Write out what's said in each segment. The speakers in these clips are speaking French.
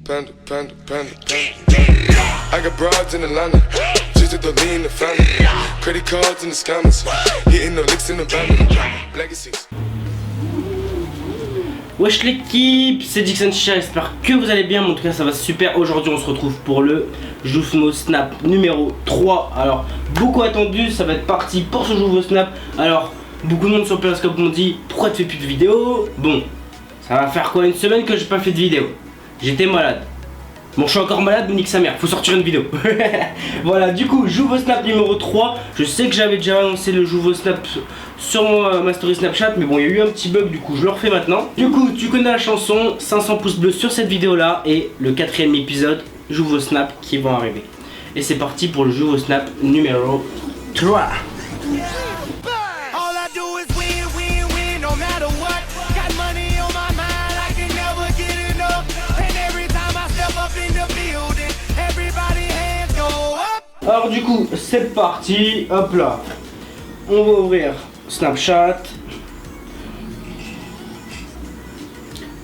Panda, panda, panda, panda. I got broads in Atlanta, just to the lean the family. Credit cards in the scammers, hitting the licks in the van. Legacies. Wesh l'équipe, c'est Dixon Chicha, j'espère que vous allez bien, mais en tout cas ça va super. Aujourd'hui on se retrouve pour le Joufmo Snap numéro 3. Alors, beaucoup attendu, ça va être parti pour ce nouveau Snap. Alors, beaucoup de monde sur Periscope m'ont dit, pourquoi tu fais plus de vidéos? Bon, ça va faire quoi, une semaine que j'ai pas fait de vidéo. J'étais malade. Bon, je suis encore malade, mais nique sa mère, faut sortir une vidéo. Voilà, du coup, Joufmo Snap numéro 3. Je sais que j'avais déjà annoncé le Joufmo Snap sur ma story Snapchat, mais bon, il y a eu un petit bug, du coup, je le refais maintenant. Du coup, tu connais la chanson, 500 pouces bleus sur cette vidéo-là, et le 4ème épisode, Joufmo Snap, qui vont arriver. Et c'est parti pour le Joufmo Snap numéro 3. Alors du coup, c'est parti, hop là. On va ouvrir Snapchat.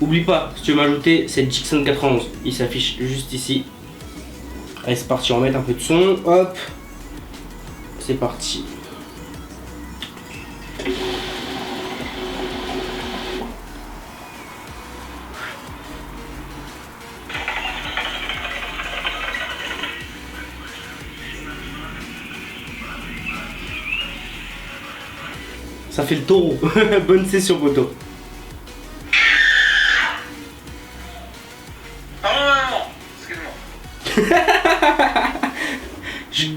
Oublie pas, si tu veux m'ajouter, c'est Dixon91. Il s'affiche juste ici. Allez, c'est parti, on va mettre un peu de son. Hop. C'est parti. Ça fait le taureau. Bonne session photo. Excuse-moi.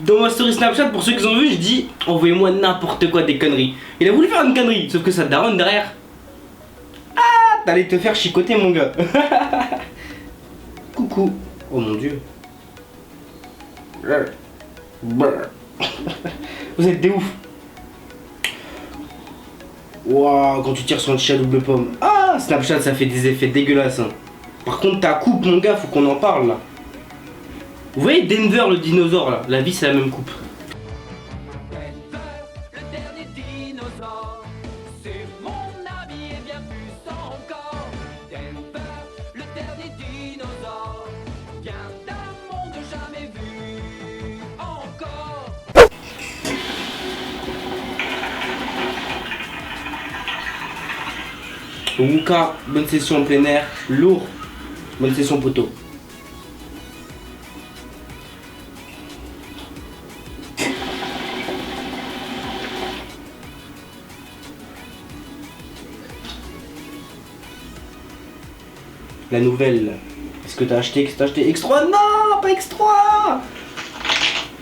Dans ma story Snapchat, pour ceux qui ont vu, je dis envoyez-moi n'importe quoi, des conneries. Il a voulu faire une connerie, sauf que ça daronne derrière. Ah, t'allais te faire chicoter, mon gars. Coucou. Oh mon dieu. Vous êtes des ouf. Waouh, quand tu tires sur un chat double pomme. Ah, Snapchat, ça fait des effets dégueulasses. Hein. Par contre, ta coupe, mon gars, faut qu'on en parle là. Vous voyez Denver, le dinosaure là, la vie, c'est la même coupe. Denver, le dernier dinosaure, c'est mon ami et bien plus encore. Denver, le dernier dinosaure, vient d'un monde jamais vu encore. Wooka, bonne session en plein air, lourd, bonne session poteau. La nouvelle, est-ce que t'as acheté? Qu'est-ce que t'as acheté? X3? Non, pas X3.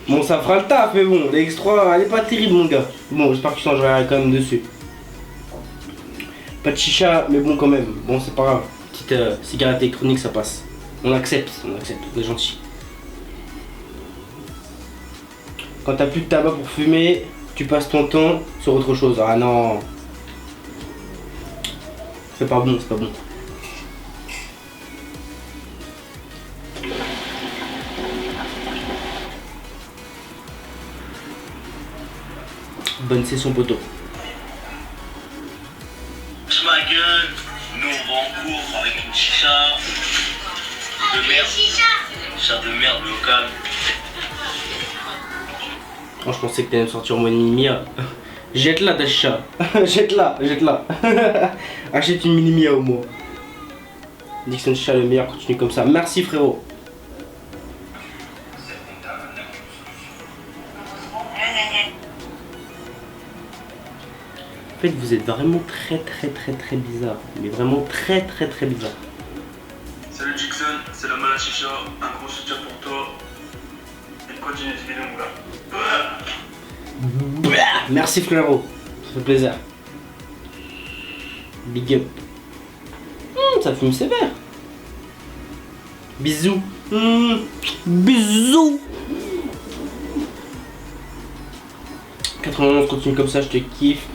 Bon, ça fera le taf, mais bon, les X3, elle est pas terrible, mon gars. Bon, j'espère que tu changeras quand même dessus. Pas de chicha, mais bon quand même. Bon, c'est pas grave. Petite cigarette électronique, ça passe. On accepte, on est gentil. Quand t'as plus de tabac pour fumer, tu passes ton temps sur autre chose. Ah non. C'est pas bon, c'est pas bon. Bonne session poteau. Ma gueule, nous on va en cours avec une chicha de merde. Chicha de merde locale. Oh, je pensais que t'allais me sortir au moins une mini-mia. Jette-la ta chicha. Jette-la, jette-la. Achète une mini-mia au moins. Dixon Chicha le meilleur, continue comme ça. Merci frérot. En fait, vous êtes vraiment très bizarre. Mais vraiment très bizarre. Salut Dixon, c'est la Mala Chicha, un gros soutien pour toi. Et continue cette vidéo mon gars. Merci frérot, ça fait plaisir. Big up. Ça fume sévère. Bisous. Bisous. 91, continue comme ça, je te kiffe.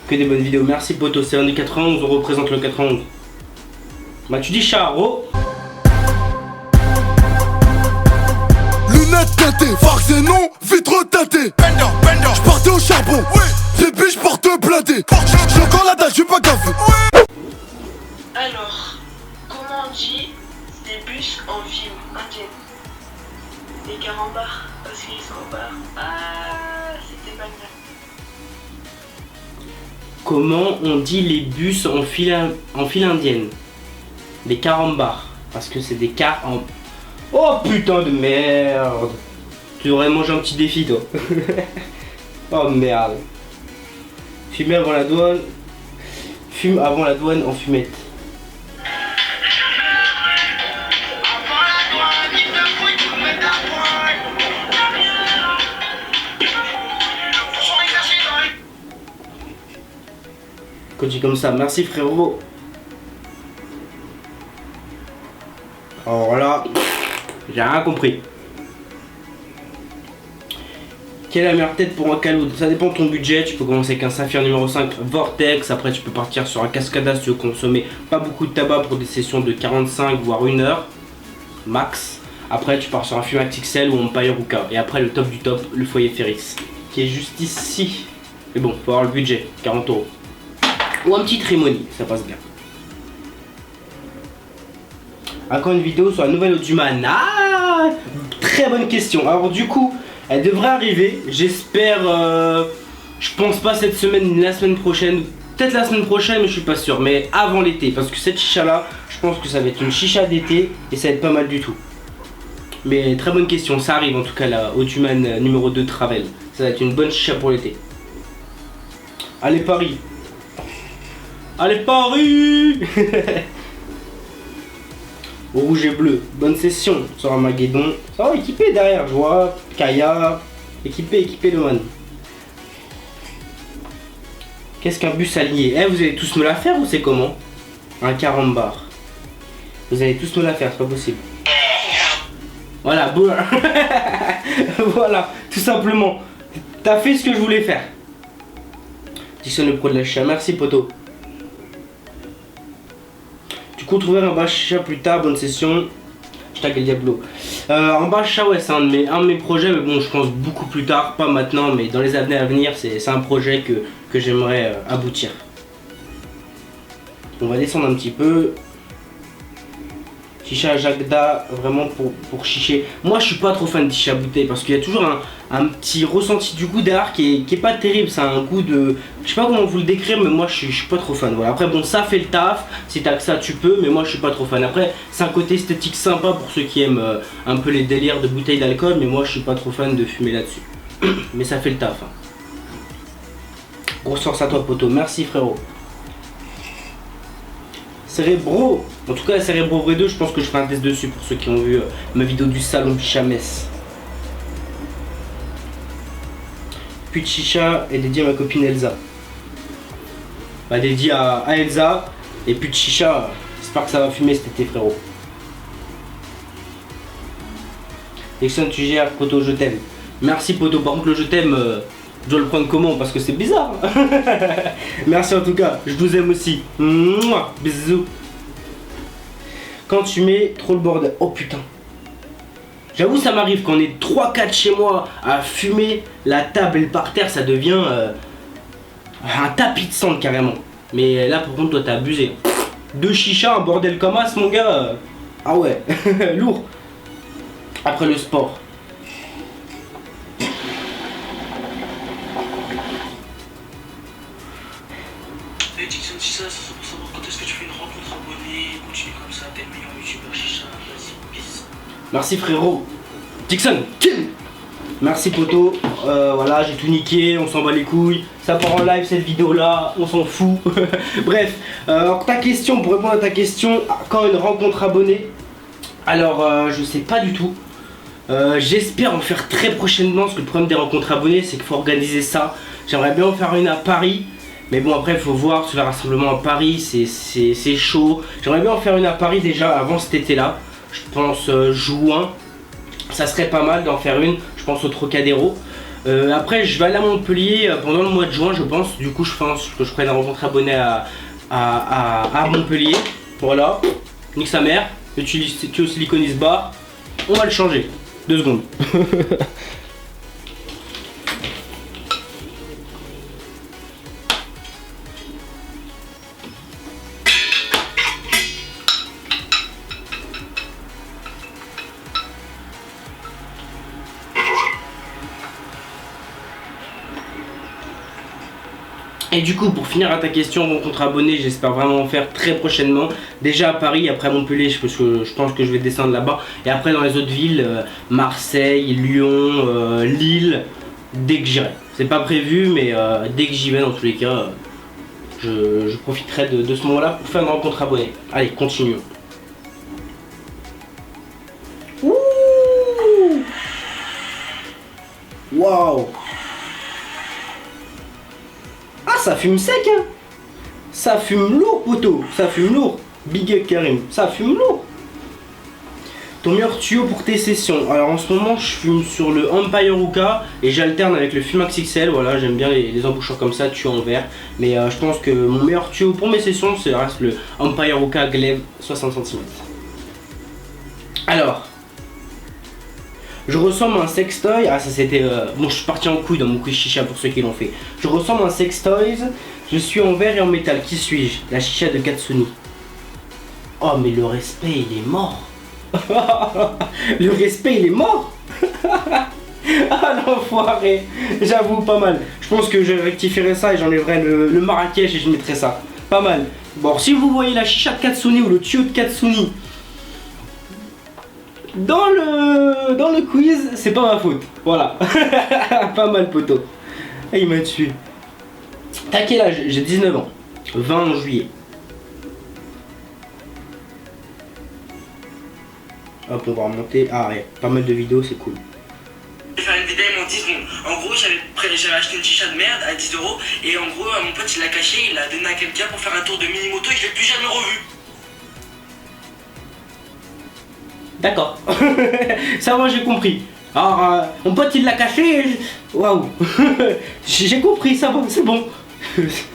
Que des bonnes vidéos. Merci poto, c'est un des 91, on représente le 91. Bah tu dis charo. Lunettes teintées, farce et non, vitre teintée. J'partais au charbon, j'ai biche porte blindée. J'ai encore la dalle, j'suis pas café. Alors, comment on dit des bus en film indien? Des carambars, parce qu'ils sont en bar. Ah, c'était pas bien. Comment on dit les bus en file indienne? Des carambars. Parce que c'est des cars en... Oh putain de merde! Tu devrais manger un petit défi toi. Oh merde. Fumer avant la douane. Fume avant la douane en fumette. Continue comme ça, merci frérot. Alors là, j'ai rien compris. Quelle est la meilleure tête pour un caloud? Ça dépend de ton budget. Tu peux commencer avec un saphir numéro 5 Vortex. Après tu peux partir sur un Cascada si tu veux consommer pas beaucoup de tabac pour des sessions de 45 voire 1 heure max. Après tu pars sur un Fumax XL ou un Empire Ruka. Et après le top du top, le foyer Ferris qui est juste ici. Mais bon, faut avoir le budget, 40 €. Ou un petit Trimony, ça passe bien. Encore une vidéo sur la nouvelle Audioman. Ah, très bonne question. Alors du coup, elle devrait arriver. J'espère. Je pense pas cette semaine, ni la semaine prochaine. Peut-être la semaine prochaine, mais je suis pas sûr. Mais avant l'été, parce que cette chicha là, je pense que ça va être une chicha d'été et ça va être pas mal du tout. Mais très bonne question. Ça arrive en tout cas la Audioman numéro 2 Travel. Ça va être une bonne chicha pour l'été. Allez Paris. Allez Paris. Au rouge et bleu, bonne session sur Armageddon. Ça va équipé derrière, je vois Kaya, équipé le man. Qu'est-ce qu'un bus aligné? Eh, vous allez tous me la faire ou c'est comment? Un carambar. Vous allez tous me la faire, c'est pas possible. Voilà, bon. Voilà, tout simplement. T'as fait ce que je voulais faire. Dixon le pro de la chicha, merci poto. Du coup, trouver un bacha plus tard, bonne session. Hashtag El Diablo. Un bacha, ouais, c'est un de mes projets, mais bon, je pense beaucoup plus tard, pas maintenant, mais dans les années à venir, c'est un projet que j'aimerais aboutir. On va descendre un petit peu. Chicha Jagda, vraiment pour chicher. Moi je suis pas trop fan de chicha bouteille parce qu'il y a toujours un petit ressenti du goût derrière qui est pas terrible. C'est un goût de... Je sais pas comment vous le décrire, mais moi je suis pas trop fan. Voilà. Après bon, ça fait le taf, si t'as que ça tu peux, mais moi je suis pas trop fan. Après c'est un côté esthétique sympa pour ceux qui aiment un peu les délires de bouteilles d'alcool, mais moi je suis pas trop fan de fumer là-dessus. Mais ça fait le taf. Hein. Grosse force à toi poto, merci frérot. Cérébro, en tout cas Cérébro Vrai 2, je pense que je ferai un test dessus pour ceux qui ont vu ma vidéo du salon Pichamès. Puis de chicha est dédié à ma copine Elsa. Bah dédié à Elsa, et puis de chicha, j'espère que ça va fumer cet été frérot. Dixon tu gères, poto je t'aime. Merci poto, par contre le je t'aime, je dois le prendre comment? Parce que c'est bizarre. Merci en tout cas, je vous aime aussi. Mouah, bisous. Quand tu mets trop le bordel. Oh putain. J'avoue ça m'arrive quand on est 3-4 chez moi à fumer, la table et le parterre ça devient un tapis de sang carrément. Mais là par contre toi t'as abusé. 2 chichas, un bordel comme as mon gars. Ah ouais, lourd. Après le sport. Dixon, si ça, c'est pour savoir quand est-ce que tu fais une rencontre abonnée, continue comme ça, t'es le meilleur youtubeur chicha, vas-y, peace. Merci frérot. Dixon, kill. Merci poto. Voilà, j'ai tout niqué, on s'en bat les couilles. Ça part en live cette vidéo là, on s'en fout. Bref, alors ta question, pour répondre à ta question, quand une rencontre abonnée? Alors je sais pas du tout. J'espère en faire très prochainement, parce que le problème des rencontres abonnées c'est qu'il faut organiser ça. J'aimerais bien en faire une à Paris. Mais bon après il faut voir sur le rassemblement à Paris, c'est chaud. J'aimerais bien en faire une à Paris déjà avant cet été là. Je pense juin. Ça serait pas mal d'en faire une, je pense au Trocadéro. Après je vais aller à Montpellier pendant le mois de juin je pense. Du coup je pense que je ferai une rencontre abonnée à Montpellier. Voilà, nique sa mère. Tu au siliconis bar. On va le changer. 2 secondes. Et du coup, pour finir à ta question, rencontre abonné, j'espère vraiment en faire très prochainement. Déjà à Paris, après à Montpellier, parce que je pense que je vais descendre là-bas. Et après dans les autres villes, Marseille, Lyon, Lille, dès que j'irai. C'est pas prévu, mais dès que j'y vais, dans tous les cas, je profiterai de ce moment-là pour faire une rencontre abonné. Allez, continuons. Ouh! Waouh! Ah, ça fume sec, hein! Ça fume lourd, poteau! Ça fume lourd! Big up Karim, ça fume lourd! Ton meilleur tuyau pour tes sessions? Alors en ce moment, je fume sur le Empire Hookah et j'alterne avec le Fumax XL. Voilà, j'aime bien les embouchures comme ça, tuyau en verre. Mais je pense que mon meilleur tuyau pour mes sessions, c'est reste le Empire Hookah Glaive 60 cm. Alors. Je ressemble à un sextoy. Ah, ça c'était. Bon, je suis parti en couille dans mon quiz chicha pour ceux qui l'ont fait. Je ressemble à un sextoy. Je suis en verre et en métal. Qui suis-je? La chicha de Katsuni. Oh, mais le respect, il est mort. Le respect, il est mort. Ah, l'enfoiré. J'avoue, pas mal. Je pense que je rectifierai ça et j'enlèverai le Marrakech et je mettrai ça. Pas mal. Bon, si vous voyez la chicha de Katsuni ou le tuyau de Katsuni dans le quiz, c'est pas ma faute. Voilà. Pas mal, poteau. Ah, il m'a tué. T'as quel âge? J'ai 19 ans. 20 juillet. Hop, on va remonter. Ah ouais, pas mal de vidéos, c'est cool. J'ai fait une vidéo en 10 secondes. En gros, j'avais acheté une chicha de merde à 10 € et en gros, mon pote il l'a caché, il l'a donné à quelqu'un pour faire un tour de mini-moto et je l'ai plus jamais revu. D'accord. Ça, moi j'ai compris. Alors, mon pote il l'a caché. Waouh. J'ai compris, ça va, c'est bon.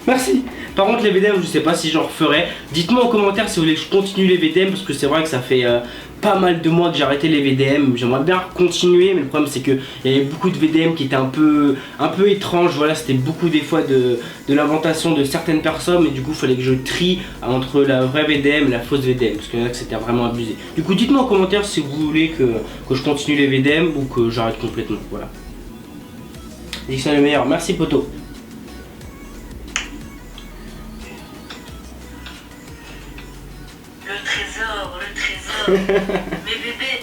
Merci. Par contre, les VDM, je sais pas si j'en referai. Dites-moi en commentaire si vous voulez que je continue les VDM parce que c'est vrai que ça fait pas mal de mois que j'ai arrêté les VDM. J'aimerais bien continuer, mais le problème c'est que il y avait beaucoup de VDM qui étaient un peu étranges. Voilà, c'était beaucoup des fois de l'inventation de certaines personnes et du coup il fallait que je trie entre la vraie VDM et la fausse VDM parce que là c'était vraiment abusé. Du coup, dites-moi en commentaire si vous voulez que je continue les VDM ou que j'arrête complètement. Voilà. Dixon est le meilleur. Merci, poteau. Le trésor, mes bébés.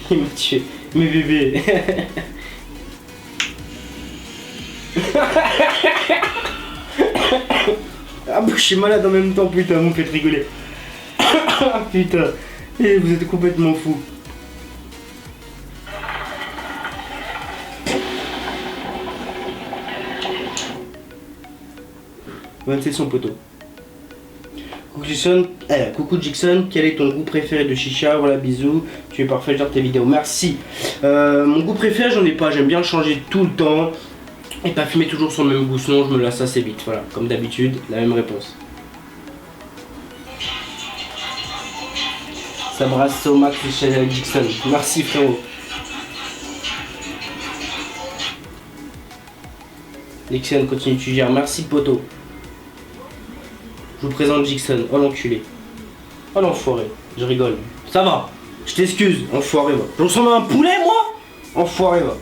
Il m'a tué. Mes bébés. Ah bah je suis malade en même temps, putain, vous me faites rigoler. Ah putain. Et vous êtes complètement fous. Bonne session, poteau. Coucou Jackson, quel est ton goût préféré de chicha? Voilà, bisous, tu es parfait, j'adore tes vidéos, merci. Mon goût préféré, j'en ai pas, j'aime bien changer tout le temps et pas fumer toujours sur le même goût, sinon je me lasse assez vite. Voilà, comme d'habitude, la même réponse. Ça brasse au max chez Jackson, merci frérot. Jackson, continue, tu gères, merci poteau. Je vous présente Jackson, oh l'enculé. Oh l'enfoiré, je rigole. Ça va, je t'excuse, enfoiré va. Je ressemble à un poulet moi? Enfoiré va.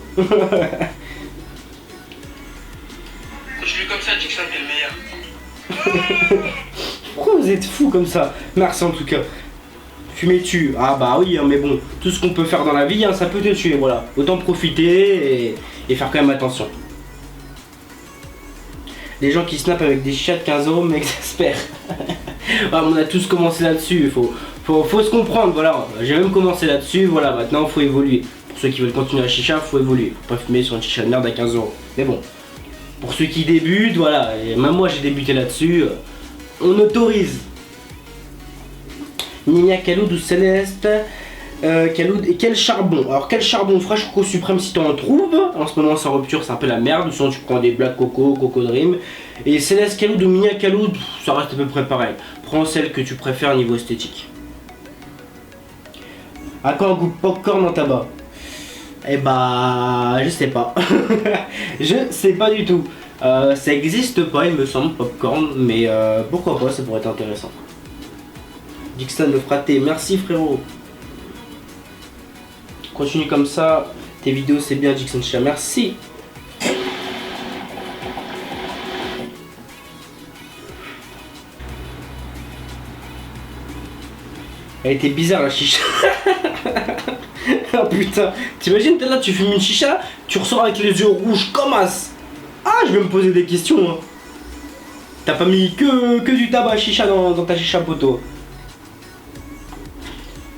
Je suis comme ça, Jackson est le meilleur. Pourquoi vous êtes fous comme ça? Merci en tout cas. Fumer tue. Ah bah oui, hein, mais bon, tout ce qu'on peut faire dans la vie, hein, ça peut te tuer, voilà. Autant profiter et faire quand même attention. Les gens qui snap avec des chichas de 15 € m'exaspèrent. Ah, on a tous commencé là-dessus, faut se comprendre, voilà. J'ai même commencé là-dessus, voilà, maintenant faut évoluer. Pour ceux qui veulent continuer la chicha, faut évoluer. Faut pas fumer sur une chicha de merde à 15 €. Mais bon, pour ceux qui débutent, voilà, et même moi j'ai débuté là-dessus, on autorise. Nina Kaloud ou Céleste Kaloud et quel charbon? Alors quel charbon? Fresh Coco Suprême si tu en trouves. En ce moment sans rupture c'est un peu la merde. Sinon tu prends des Black Coco, Coco Dream. Et Céleste Kaloud ou Mia Kaloud, ça reste à peu près pareil. Prends celle que tu préfères niveau esthétique. À quoi un goût popcorn dans tabac? Eh bah je sais pas. Je sais pas du tout. Ça existe pas il me semble popcorn. Mais pourquoi pas, ça pourrait être intéressant. Dixon le fraté, merci frérot. Continue comme ça, tes vidéos c'est bien Dixon Chat, merci. Elle était bizarre la chicha. Oh putain, t'imagines, t'es là, tu fumes une chicha, tu ressors avec les yeux rouges comme as. Ah, je vais me poser des questions. Hein. T'as pas mis que du tabac chicha dans ta chicha poteau.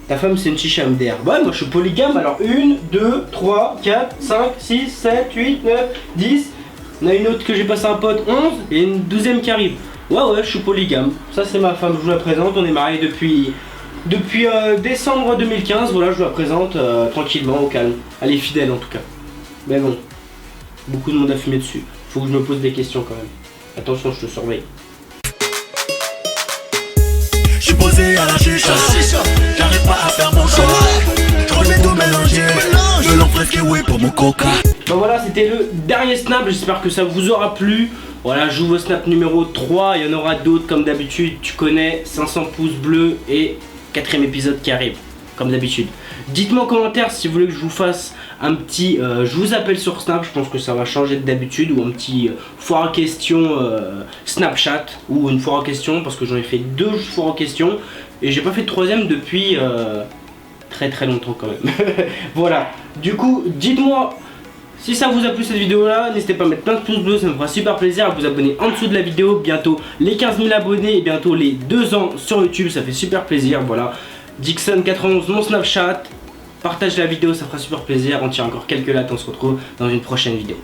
Ta femme c'est une chicha MDR. Ouais, moi je suis polygame, alors 1, 2, 3, 4, 5, 6, 7, 8, 9, 10. On a une autre que j'ai passé un pote, 11, et une 12e qui arrive. Ouais, je suis polygame. Ça c'est ma femme, je vous la présente, on est mariés depuis décembre 2015, voilà, je vous la présente tranquillement, au calme. Elle est fidèle en tout cas. Mais bon, beaucoup de monde a fumé dessus. Faut que je me pose des questions quand même. Attention, je te surveille. J'suis posé à la chicha, j'arrive pas à faire mon choix. J'remets tout mélangé, je l'enfresque oui pour mon coca. Bon voilà, c'était le dernier snap, j'espère que ça vous aura plu. Voilà, j'ouvre snap numéro 3, il y en aura d'autres comme d'habitude, tu connais, 500 pouces bleus et 4ème épisode qui arrive, comme d'habitude. Dites-moi en commentaire si vous voulez que je vous fasse un petit je vous appelle sur Snap, je pense que ça va changer d'habitude, ou un petit foire à questions Snapchat, ou une foire à questions, parce que j'en ai fait 2 foires à questions, et j'ai pas fait de 3ème depuis très longtemps quand même. Voilà, du coup, dites-moi si ça vous a plu cette vidéo là, n'hésitez pas à mettre plein de pouces bleus, ça me fera super plaisir, à vous abonner en dessous de la vidéo, bientôt les 15 000 abonnés et bientôt les 2 ans sur YouTube, ça fait super plaisir, voilà. Dixon91 mon Snapchat, partage la vidéo, ça fera super plaisir, on tient encore quelques lattes, on se retrouve dans une prochaine vidéo.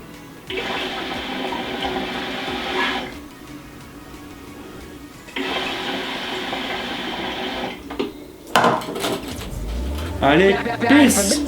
Allez, peace.